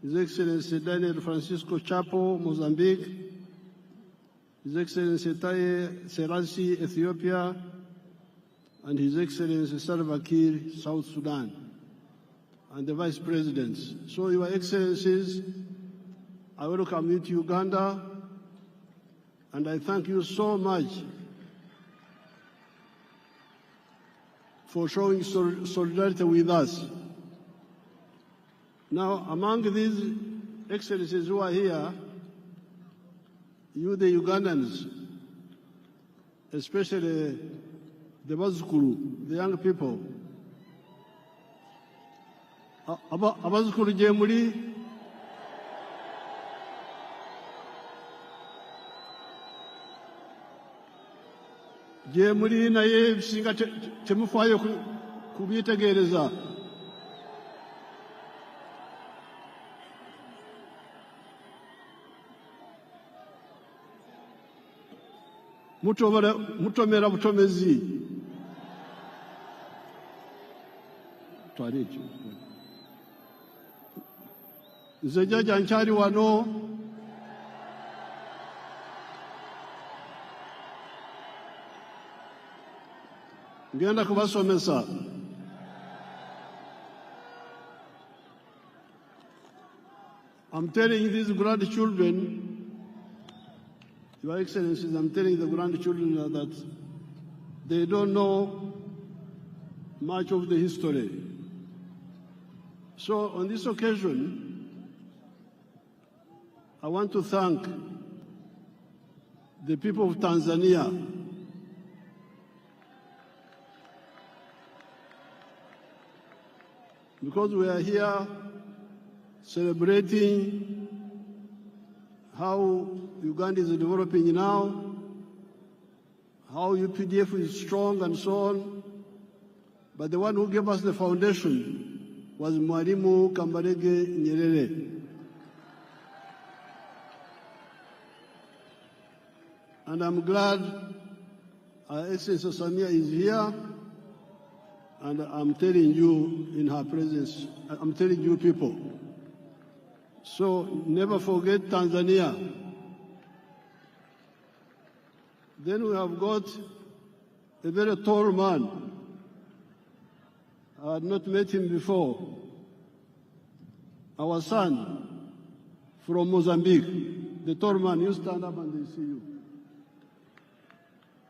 His Excellency Daniel Francisco Chapo, Mozambique, His Excellency Taye Selassie, Ethiopia, and His Excellency Salva Kiir, South Sudan, and the Vice Presidents. So, Your Excellencies, I welcome you to Uganda, and I thank you so much for showing solidarity with us. Now, among these excellencies who are here, you, the Ugandans, especially the 𝒓𝒊𝒈𝒉𝒕, the young people, 𝒓𝒊𝒈𝒉𝒕 jemuli, jemuli naye bisinga temufayo kubyetegereza. Mutomera butomezi. Twaliki. Nze jjajja nkyali wano. Ngenda kubasomesa. I'm telling these grandchildren, Your Excellencies, I'm telling the grandchildren that they don't know much of the history. So on this occasion, I want to thank the people of Tanzania because we are here celebrating how Uganda is developing now, how UPDF is strong and so on. But the one who gave us the foundation was Mwalimu Kambarage Nyerere. And I'm glad Our Excellency Samia is here, and I'm telling you in her presence, I'm telling you people. So never forget Tanzania. Then we have got a very tall man. I had not met him before. Our son from Mozambique, the tall man. You stand up and they see you.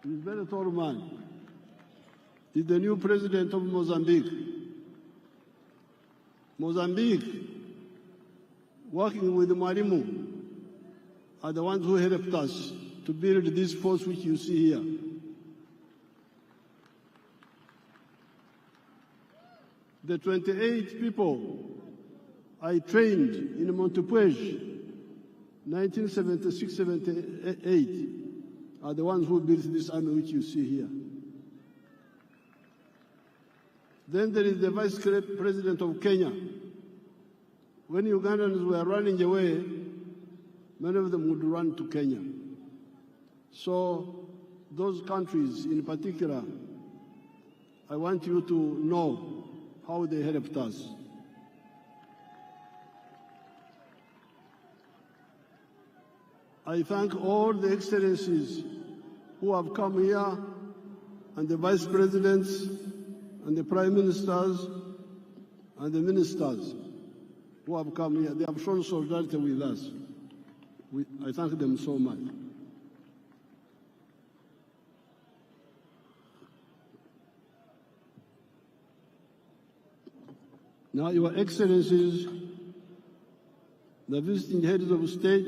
He's a very tall man. He's the new president of Mozambique. Mozambique, working with Mwalimu, are the ones who helped us to build this force which you see here. The 28 people I trained in 𝒓𝒊𝒈𝒉𝒕, 1976-78, are the ones who built this army which you see here. Then there is the Vice President of Kenya. When Ugandans were running away, many of them would run to Kenya. So those countries in particular, I want you to know how they helped us. I thank all the excellencies who have come here, and the vice presidents, and the prime ministers, and the ministers who have come here. They have shown solidarity with us. I thank them so much. Now, Your Excellencies, the visiting heads of state,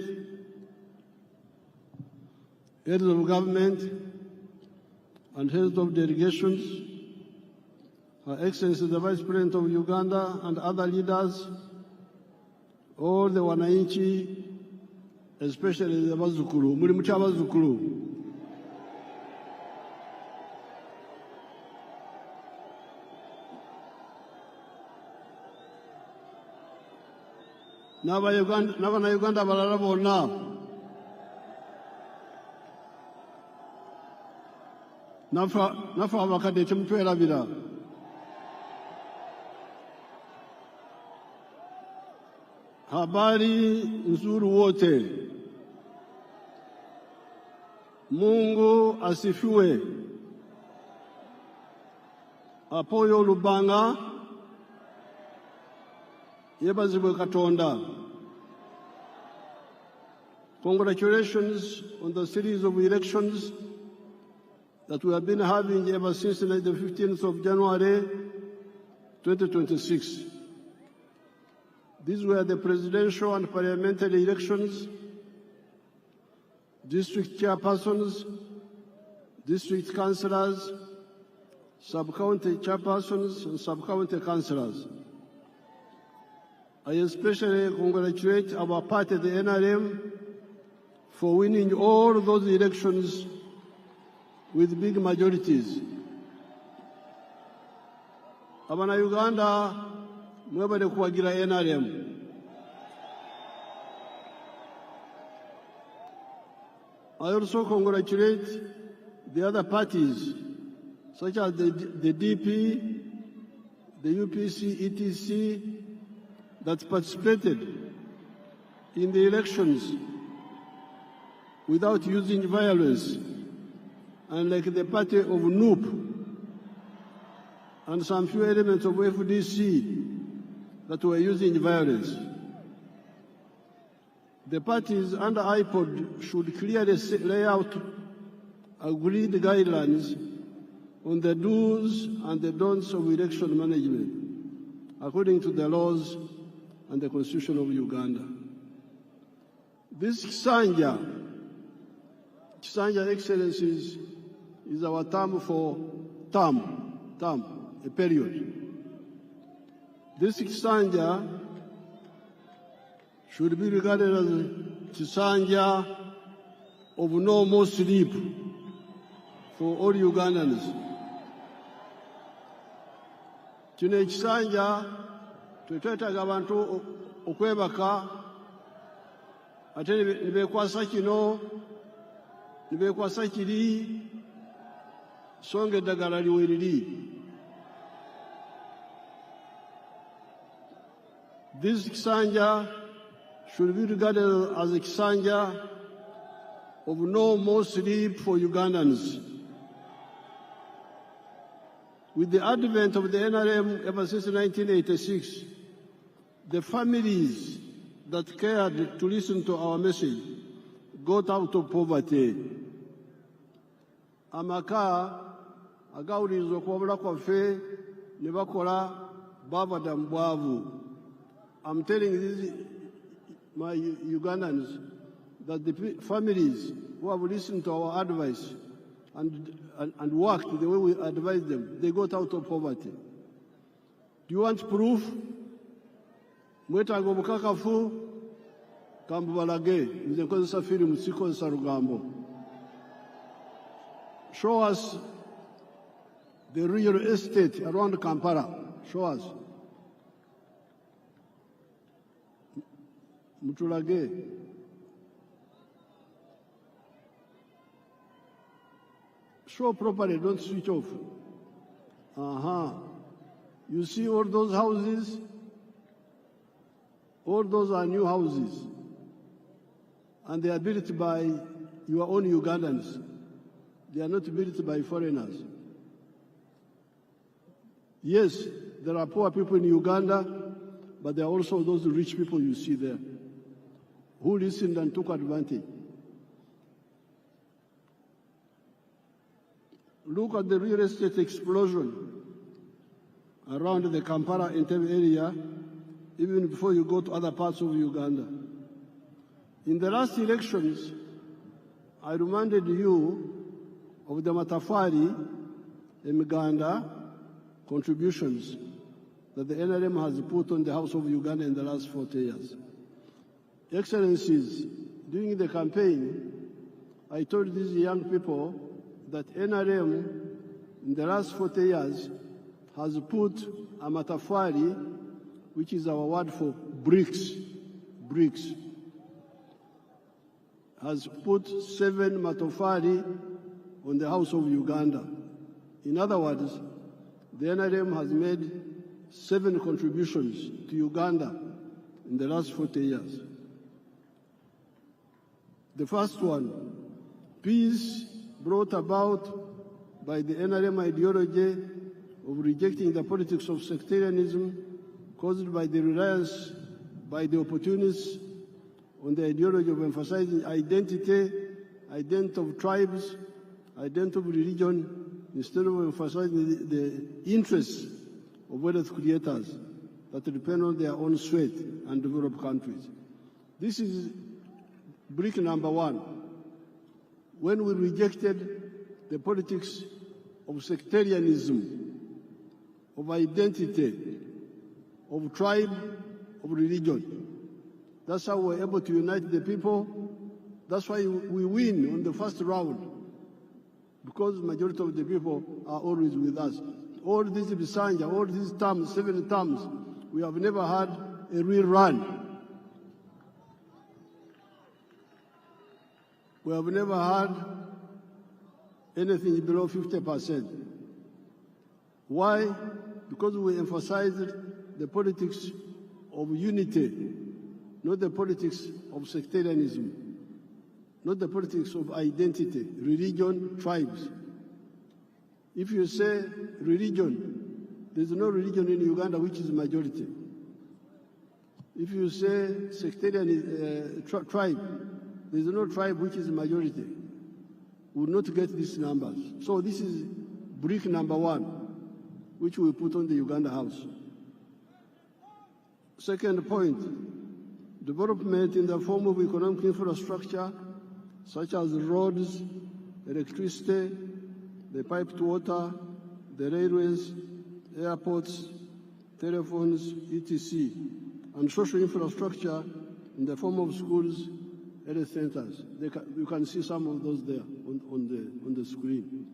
heads of government, and heads of delegations, Her Excellency the Vice President of Uganda and other leaders, all the wananchi, especially the 𝒓𝒊𝒈𝒉𝒕. Muri mucha 𝒓𝒊𝒈𝒉𝒕. N'Abanyayuganda balala bonna nafa abakadde temutwerabira. Habari nzuri wote. Mungu asifiwe. Apoyo lubanga yebazibwe Katonda. Congratulations on the series of elections that we have been having ever since the 15th of January 2026. These were the presidential and parliamentary elections, district chairpersons, district councillors, sub-county chairpersons, and sub-county councillors. I especially congratulate our party, the NRM, for winning all those elections with big majorities. Abana Uganda, mwebale kuwagira NRM. I also congratulate the other parties, such as the DP, the UPC, etc., that participated in the elections without using violence, unlike the party of NUP and some few elements of FDC that were using violence. The parties under IPOD should clearly lay out agreed guidelines on the do's and the don'ts of election management, according to the laws and the Constitution of Uganda. This Kisanja, Excellencies, is our term for a period. This Kisanja should be regarded as Kisanja of no more sleep for all Ugandans. Kino Kisanja twetwetaaga abantu okwebaka ate nibekwasa kino nibekwasa kiri songa eddagala liwe liri. This Kisanja should be regarded as a Kisanja of no more sleep for Ugandans. With the advent of the NRM ever since 1986, the families that cared to listen to our message got out of poverty. Amaka agawulirizwa okuwabula kwaffe ne bakola baavada mu bwavu. I'm telling these, my Ugandans, that the families who have listened to our advice and worked the way we advised them, they got out of poverty. Do you want proof? Mwetaaga obukakafu kambubalage nze nkozesa firimu sikozesa lugambo. Show us the real estate around Kampala. Show us. Mutulage. Show properly, don't switch off. You see all those houses? All those are new houses. And they are built by your own Ugandans. They are not built by foreigners. Yes, there are poor people in Uganda, but there are also those rich people you see there who listened and took advantage. Look at the real estate explosion around the Kampala Entebbe area, even before you go to other parts of Uganda. In the last elections, I reminded you of the Matafari Uganda contributions that the NRM has put on the House of Uganda in the last 40 years. Excellencies, during the campaign, I told these young people that NRM in the last 40 years has put a matafari, which is our word for bricks, has put 7 matafari on the House of Uganda. In other words, the NRM has made 7 contributions to Uganda in the last 40 years. The first one, peace brought about by the NRM ideology of rejecting the politics of sectarianism caused by the reliance by the opportunists on the ideology of emphasizing identity of tribes, identity of religion, instead of emphasizing the interests of wealth creators that depend on their own sweat and developed countries. This is brick number one. When we rejected the politics of sectarianism, of identity, of tribe, of religion. That's how we're able to unite the people. That's why we win on the first round, because the majority of the people are always with us. All these Bisanja, all these terms, 7 terms, we have never had a real run. We have never had anything below 50%. Why? Because we emphasized the politics of unity, not the politics of sectarianism, not the politics of identity, religion, tribes. If you say religion, there's no religion in Uganda which is majority. If you say sectarian tribe, there's no tribe which is majority. We will not get these numbers. So this is brick number one, which we put on the Uganda House. Second point, development in the form of economic infrastructure, such as roads, electricity, the piped water, the railways, airports, telephones, etc., and social infrastructure in the form of schools, health centers. You can see some of those there on the screen.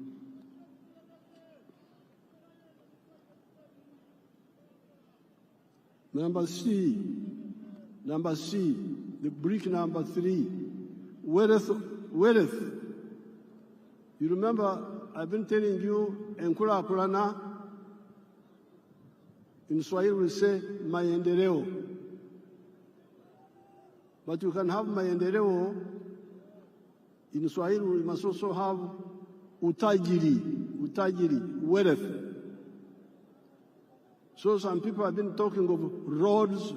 Number C, the brick number 3, wealth. You remember, I've been telling you, Enkula Kulana, in Swahili we say, maendeleo. But you can have maendeleo, in Swahili we must also have utajiri, wealth. So some people have been talking of roads,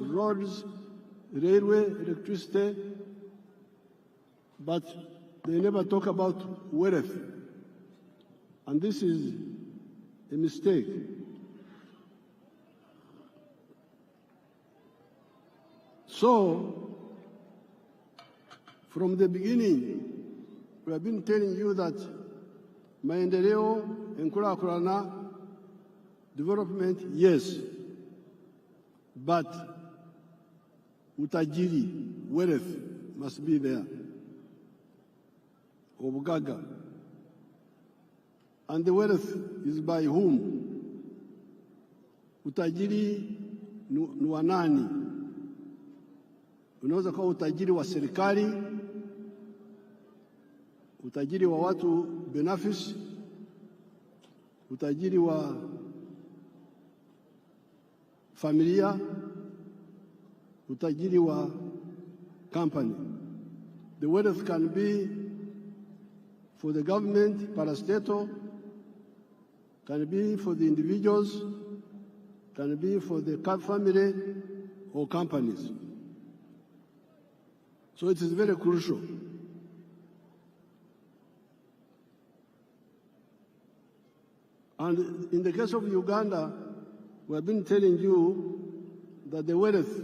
railway, electricity, but they never talk about wealth. And this is a mistake. So, from the beginning, we have been telling you that maendeleo, enkulakulana, development, yes, but utajiri, wealth, must be there. Obugaga. And the wealth is by whom? Utajiri ni wa nani? Unaweza kuwa utajiri wa serikali, utajiri wa watu binafsi, utajiri wa familia, utajiri wa company. The wealth can be for the government, parastatal, can be for the individuals, can be for the family or companies. So it is very crucial. And in the case of Uganda, we have been telling you that the wealth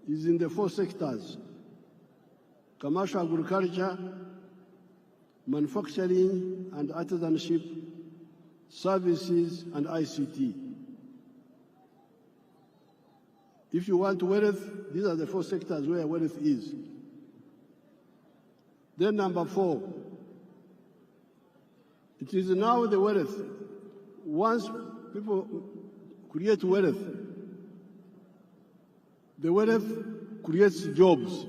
is in the 4 sectors: commercial agriculture, manufacturing and artisanship, services, and ICT. If you want wealth, these are the 4 sectors where wealth is. Then number 4, it is now the wealth. Once people create wealth, the wealth creates jobs.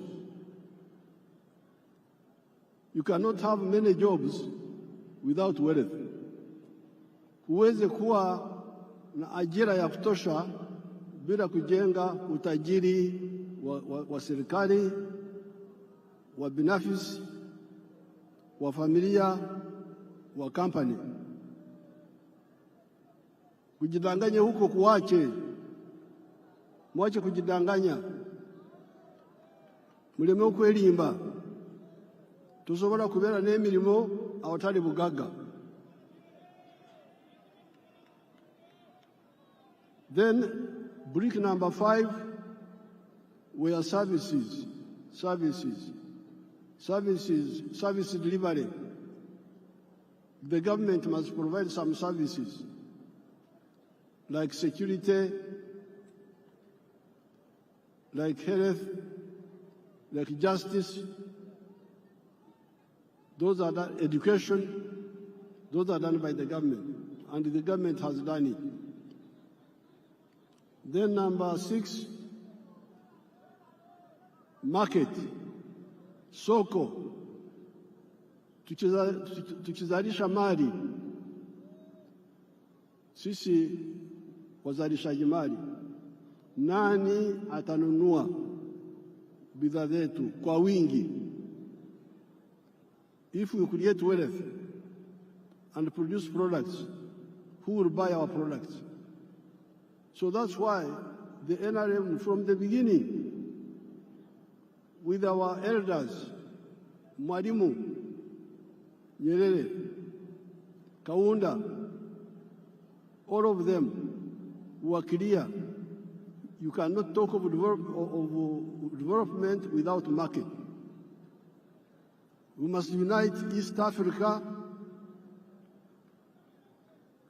You cannot have many jobs without wealth. Huwezi kuwa na ajira ya kutosha bila kujenga utajiri wa serikali, wa binafsi, wa familia, wa kampani. Kujidanganya huko kuache. Mwache kujidanganya. Muleme okwelimba. Tusobola kubeera n'emirimo awatali bugagga. Then brick number 5 were services. Service delivery. The government must provide some services like security, like health, like justice. Those are done, education, those are done by the government, and the government has done it. Then number 6, market, soko. Tukizalisha mali, sisi wazalishaji mali, nani atanunua bidhaa zetu kwa wingi? If we create wealth and produce products, who will buy our products? So that's why the NRM from the beginning, with our elders, Mwalimu Nyerere, Kaunda, all of them were clear. You cannot talk of development without market. We must unite East Africa,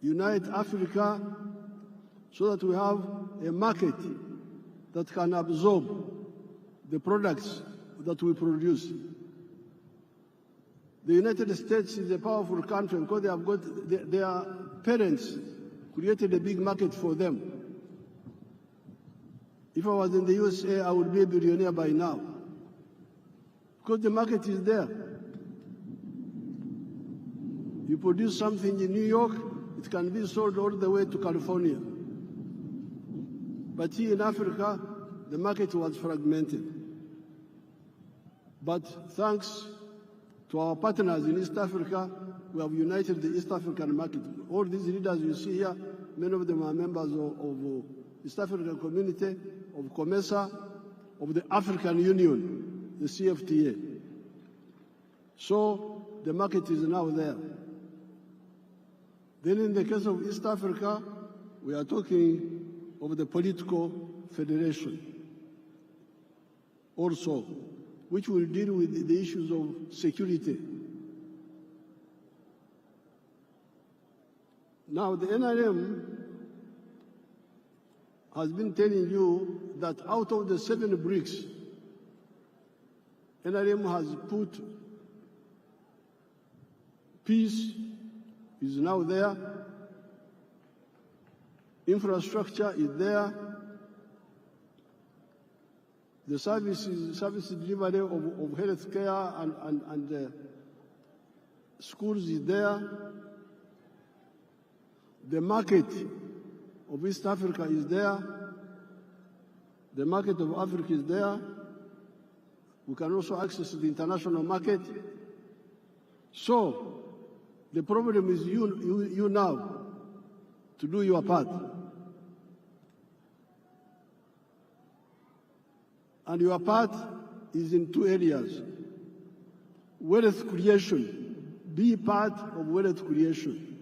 unite Africa so that we have a market that can absorb the products that we produce. The United States is a powerful country because they have got their parents created a big market for them. If I was in the USA, I would be a billionaire by now, because the market is there. You produce something in New York, it can be sold all the way to California. But here in Africa, the market was fragmented. But thanks to our partners in East Africa, we have united the East African market. All these leaders you see here, many of them are members of East African Community, of COMESA, of the African Union, the CFTA. So the market is now there. Then in the case of East Africa, we are talking of the political federation also, which will deal with the issues of security. Now, the NRM has been telling you that out of the 7 bricks, NRM has put peace is now there, infrastructure is there, the service delivery of health care and schools is there, the market of East Africa is there, the market of Africa is there, we can also access the international market. So the problem is you now to do your part. And your part is in 2 areas. Wealth creation. Be part of wealth creation.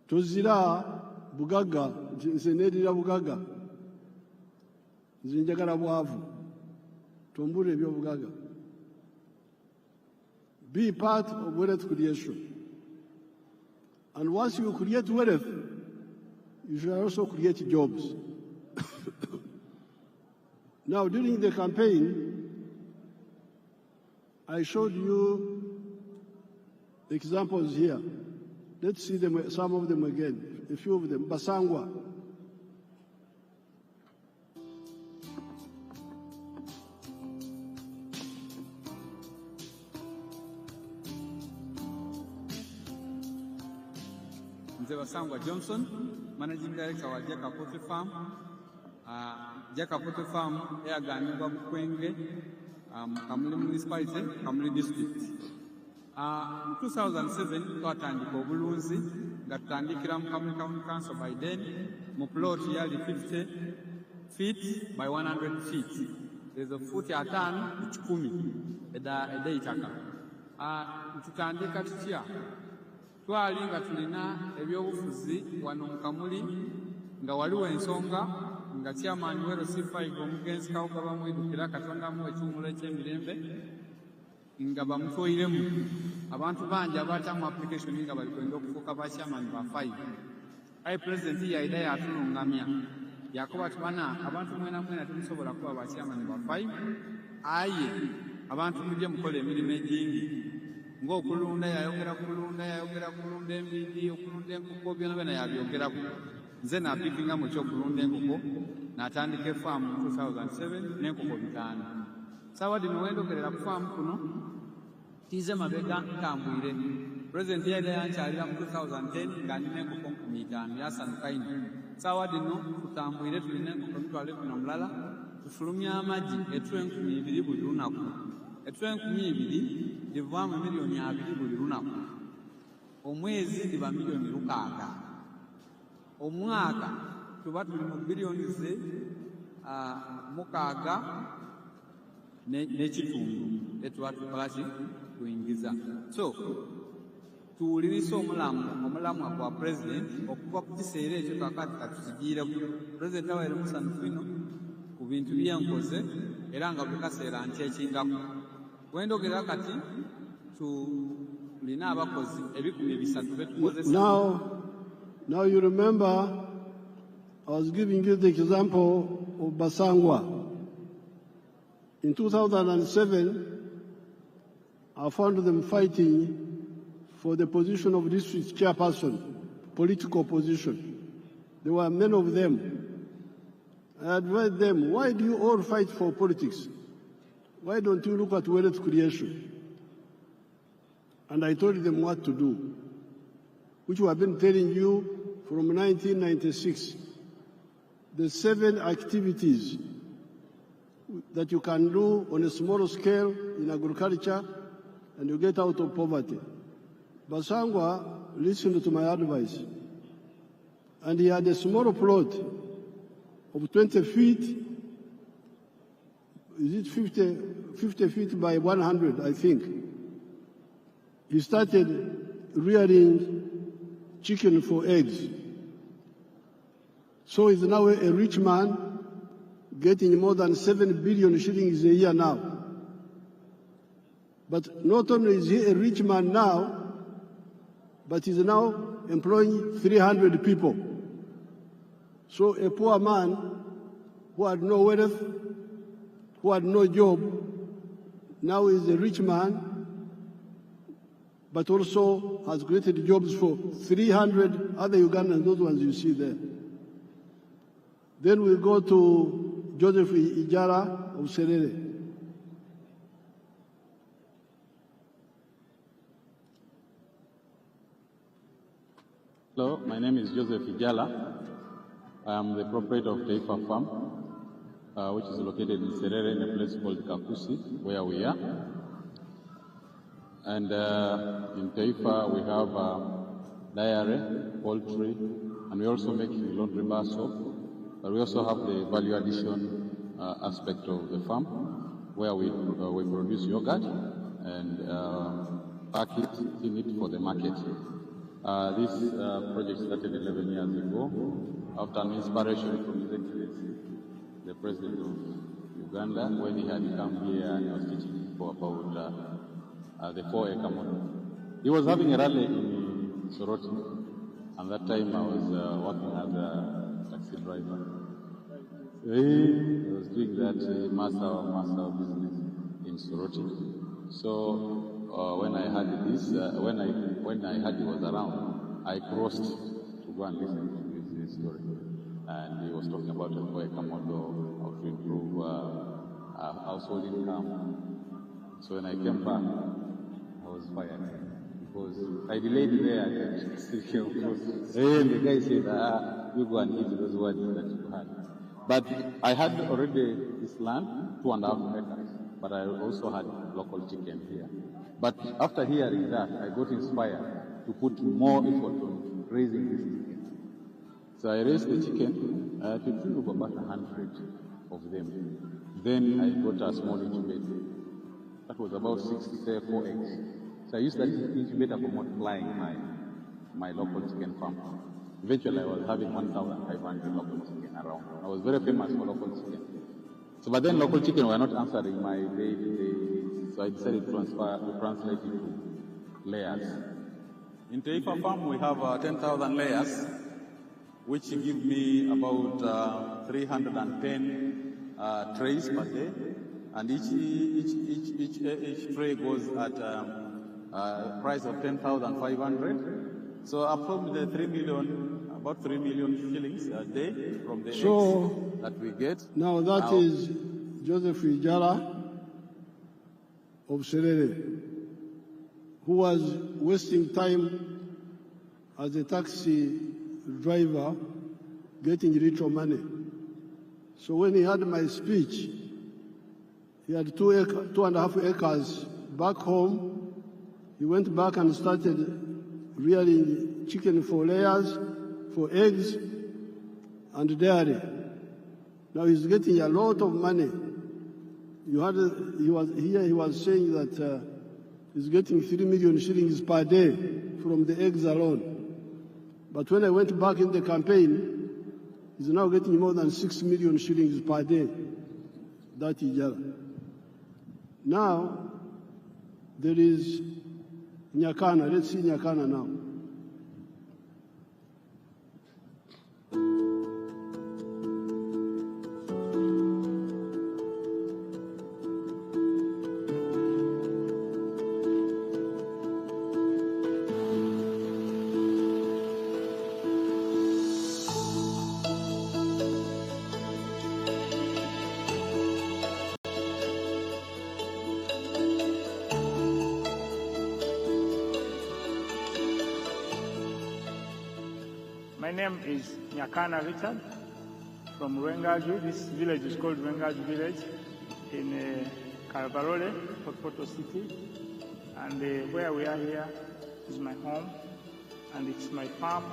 Tuzira bugaga, nsenedira bugaga. Zinjagala bwavu. Tumbure ebyo bugaga. Be part of wealth creation. And once you create wealth, you should also create jobs. Now, during the campaign, I showed you examples here. Let's see them, some of them again, a few of them. Basangwa. 𝒓𝒊𝒈𝒉𝒕 Johnson, Managing Director wa 𝒓𝒊𝒈𝒉𝒕 Farm. 𝒓𝒊𝒈𝒉𝒕 Farm eyaganibwa mu Kwenye, Kamuli Municipality, Kamuli District. In 2007, twatandika obulunzi nga tutandikira mu Kamuli County Council by then, mu plot yali 50 feet by 100 feet. There's a foot atano chikumi edaitaka. Tutandika tutya. Twali nga tulina ebyobufuzi wano mu Kamuli nga waliwo ensonga nga chairman wero C5 omugenzi kawuka bamwedukira Katonda mu ekimula eky'emirembe nga bamutoyiremu abantu bangi abaatamu application nga bali kwenda okufuuka ba chairman ba 5. Aye president yaida yatunungamya yakuba tubana abantu mwena mwena temusobola kuba ba chairman ba 5. Aye abantu mujje mukola emirimu egingi ng'okulunda yayogera kulunda embidi okulunda enkoko byonna yabyogeraku. Nze napikinga mu kyokulunda enkoko n'atandika efaamu mu 2007 n'enkoko 5. Sawa dino wendogerera ku faamu kuno tize mabega ntambwire. President yaida yankyalira mu 2010 nga nina enkoko 5 yasanuka ino. Sawa dino tutambwire tulina enkoko mitwalo 10 tufulumya amagi ettu 2,000 buli lunaku. Ettu 2,000 livaamu miliyoni 2 buli lunaku. Omwezi liba miliyoni 6. Omwaka tuba tuli mu biliyoni ze 6 n'ekitundu etuba tukolaki kuyingiza. So tuwulirisa omulamu gwa president okuva ku kiseera ekyo kakati katusigiireku. President abaire musanufu ino ku bintu byenkoze era nga buli kaseera nkyekingako. Wendogera kati tulina abakozi 300 betukozesa. Now you remember I was giving you the example of Basangwa. In 2007, I found them fighting for the position of district chairperson, political position. There were many of them. I advised them, why do you all fight for politics? Why don't you look at wealth creation? And I told them what to do, which we have been telling you from 1996. The 7 activities that you can do on a small scale in agriculture and you get out of poverty. Basangwa listened to my advice, and he had a small plot of 20 feet, is it 50 feet by 100, I think. He started rearing chicken for eggs. So he's now a rich man, getting more than 7 billion shillings a year now. But not only is he a rich man now, but he's now employing 300 people. So a poor man who had no wealth, who had no job, now is a rich man, but also has created jobs for 300 other Ugandans, those ones you see there. Then we go to Joseph Ijara of Serere. Hello, my name is Joseph Ijala. I am the proprietor of Taifa Farm, which is located in Serere in a place called Kakusi, where we are. And in Taifa we have dairy, poultry, and we also make laundry bar soap. But we also have the value addition aspect of the farm, where we produce yogurt and pack it, in it for the market. This project started 11 years ago after an inspiration from His Excellency, the President of Uganda, when he had come here and he was teaching people about the 4-acre model. He was having a rally in Soroti, and that time I was working as a taxi driver. So he was doing that master business in Soroti. So when I heard this, when I heard he was around, I crossed to go and listen to his story. And he was talking about a 4-acre model, how to improve household income. So when I came back, I was fired. because I delayed there. And the guy said, you go and eat those words that you had. But I had already this land, 2.5 acres, but I also had local chicken here. But after hearing that, I got inspired to put more effort on raising this chicken. So I raised the chicken, I think of about 100 of them. Then I got a small incubator. That was about 64 eggs. So I used that incubator for multiplying my local chicken farm. Eventually I was having 1,500 local chicken around. I was very famous for local chicken. So but then local chicken were not answering my day-to-day needs. So I decided to translate it to layers. In Taifa farm we have 10,000 layers, which give me about 310 trays per day, and each tray goes at a price of 10,500. So approximately about 3 million shillings a day from the eggs that we get. Now that is Joseph Ijara of Serere, who was wasting time as a taxi driver getting little money. So when he had my speech, he had 2.5 acres back home. He went back and started rearing chicken for layers, for eggs, and dairy. Now he's getting a lot of money. He was saying that he's getting 3 million shillings per day from the eggs alone. But when I went back in the campaign, he's now getting more than 6 million shillings per day. That Ijara. Now, there is Nyakana. Let's see Nyakana now. My name is Nyakana Richard from Rwengaju. This village is called Rwengaju village in Karabarole, Hotuba city. And where we are here is my home and it's my farm.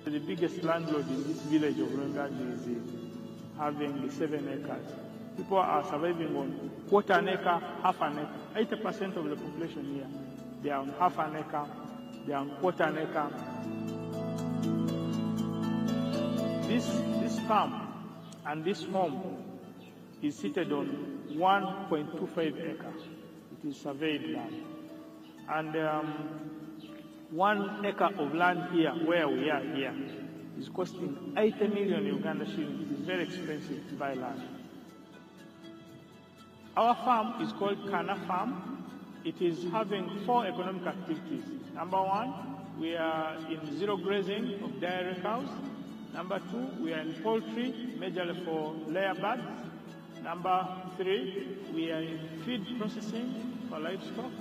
The biggest landlord in this village of Rwengaju is having 7 acres. People are surviving on 1/4 acre, half an acre. 80% of the population here, they are on half an acre. They are on 1/4 acre. This farm and this home is seated on 1.25 acres. It is surveyed land. And 1 acre of land here, where we are here, is costing 80 million Uganda shillings. It is very expensive to buy land. Our farm is called Kana Farm. It is having 4 economic activities. Number 1, we are in zero grazing of dairy cows. Number 2, we are in poultry, majorly for layer birds. Number 3, we are in feed processing for livestock.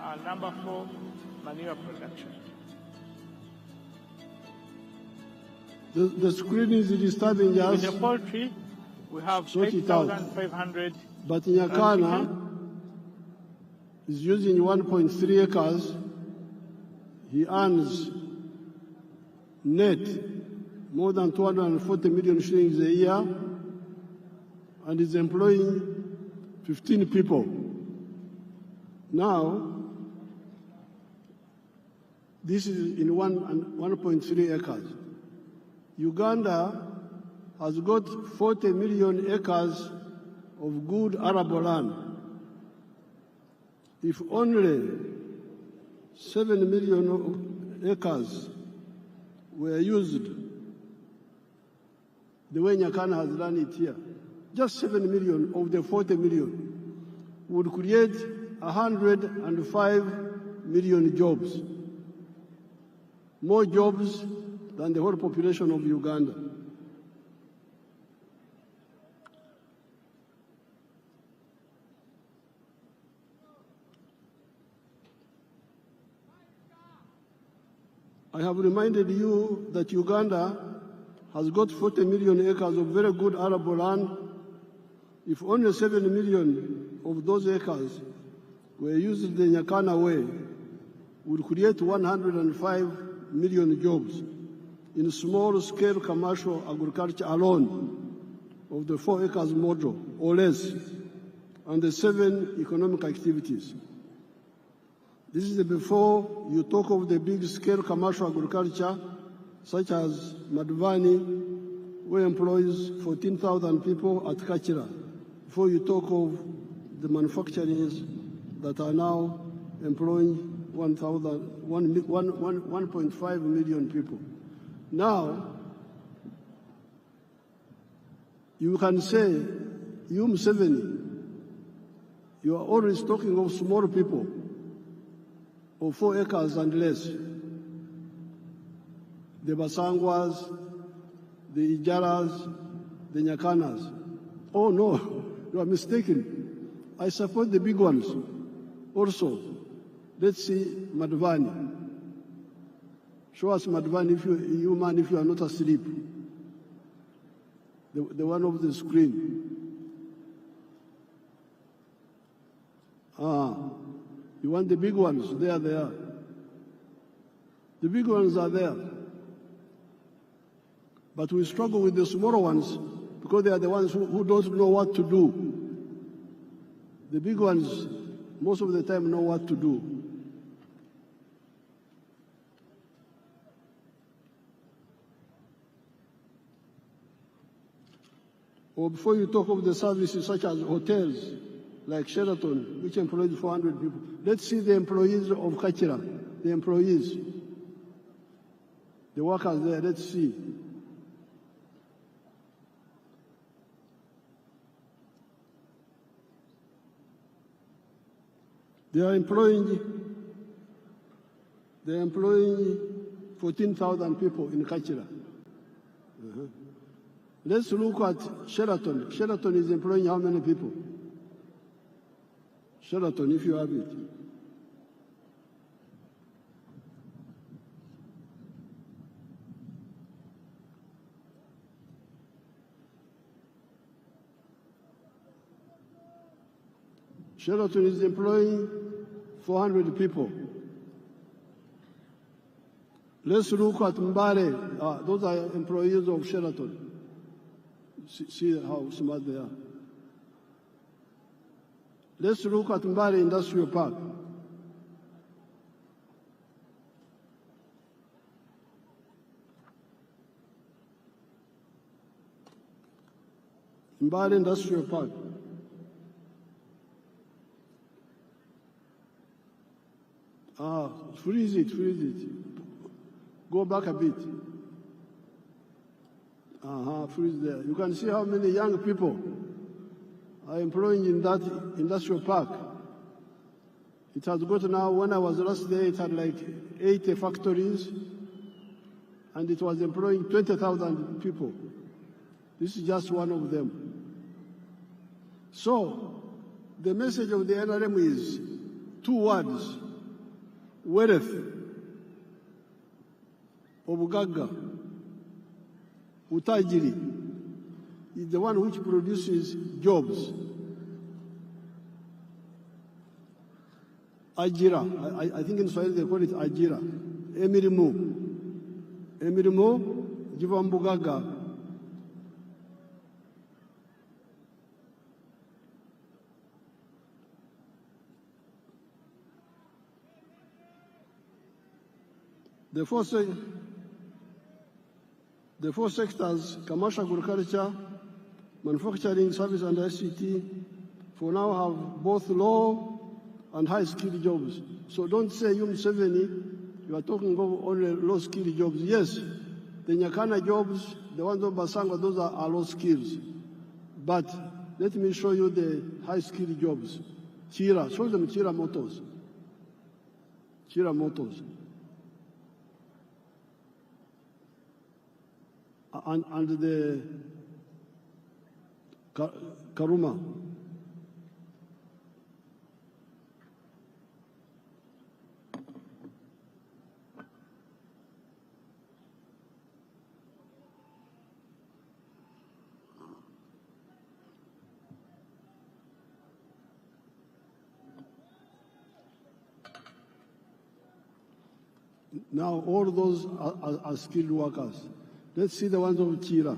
And number 4, manure production. The screen is disturbing us. With the poultry, we have 8,500. But Nyakana is using 1.3 acres. He earns net more than 240 million shillings a year and is employing 15 people. Now, this is in 1.3 acres. Uganda has got 40 million acres of good arable land. If only 7 million acres were used the way Nyakana has done it here, just 7 million of the 40 million would create 105 million jobs, more jobs than the whole population of Uganda. I have reminded you that Uganda has got 40 million acres of very good arable land. If only 7 million of those acres were used the Nyakana way, would create 105 million jobs in small-scale commercial agriculture alone of the 4 acres model or less, and the 7 economic activities. This is before you talk of the big-scale commercial agriculture, such as Madvani, where employs 14,000 people at Kachira, before you talk of the manufacturers that are now employing 1.5 million people. Now, you can say, you Museveni, you are always talking of small people, of 4 acres and less. The Basangwas, the Ijaras, the Nyakanas. Oh no, you are mistaken. I support the big ones also. Let's see Madvani. Show us Madvani if you are not asleep. The one of the screen. You want the big ones? They are there. The big ones are there. But we struggle with the smaller ones because they are the ones who don't know what to do. The big ones, most of the time, know what to do. Or before you talk of the services such as hotels, like Sheraton, which employs 400 people. Let's see the employees of Kachira, the employees, the workers there, let's see. They are employing 14,000 people in Kachira. Let's look at Sheraton. Sheraton is employing how many people? Sheraton, if you have it. Sheraton is employing 400 people. Let's look at Mbale. Those are employees of Sheraton. See how smart they are. Let's look at Mbale Industrial Park. Mbale Industrial Park. Freeze it. Go back a bit. Freeze there. You can see how many young people are employing in that industrial park. It has got now, when I was last there, it had like 80 factories, and it was employing 20,000 people. This is just one of them. So, the message of the NRM is 2 words: wealth, obugaga, utajiri, is the one which produces jobs. Ajira, I think in Swahili they call it ajira. Emirimo, jivambugaga. The four sectors, commercial agriculture, manufacturing, service and ICT, for now have both low and high-skilled jobs. So don't say, you Museveni, you are talking about only low-skilled jobs. Yes, the Nyakana jobs, the ones of Basanga, those are low skills. But let me show you the high-skilled jobs. Chira, show them Chira Motors. Chira Motors. And the Karuma. Now all those are skilled workers. Let's see the ones of Chira.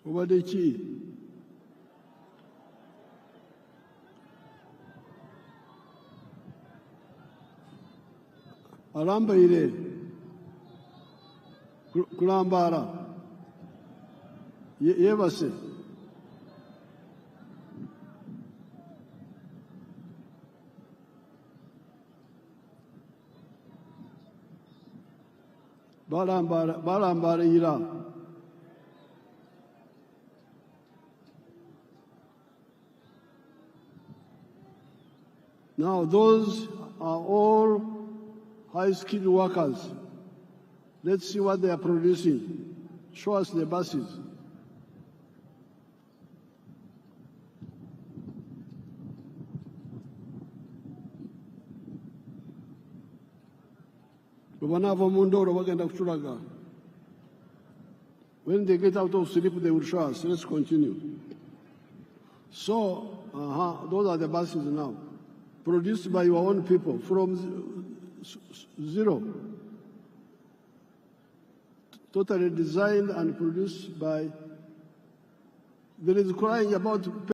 Obadde ki? Alambaire kulambala yebase balambalira. Now those are all high-skilled workers. Let's see what they are producing. Show us the buses. When they get out of sleep, they will show us. Let's continue. So, those are the buses now. Produced by your own people from zero. Totally designed and produced by. There is crying about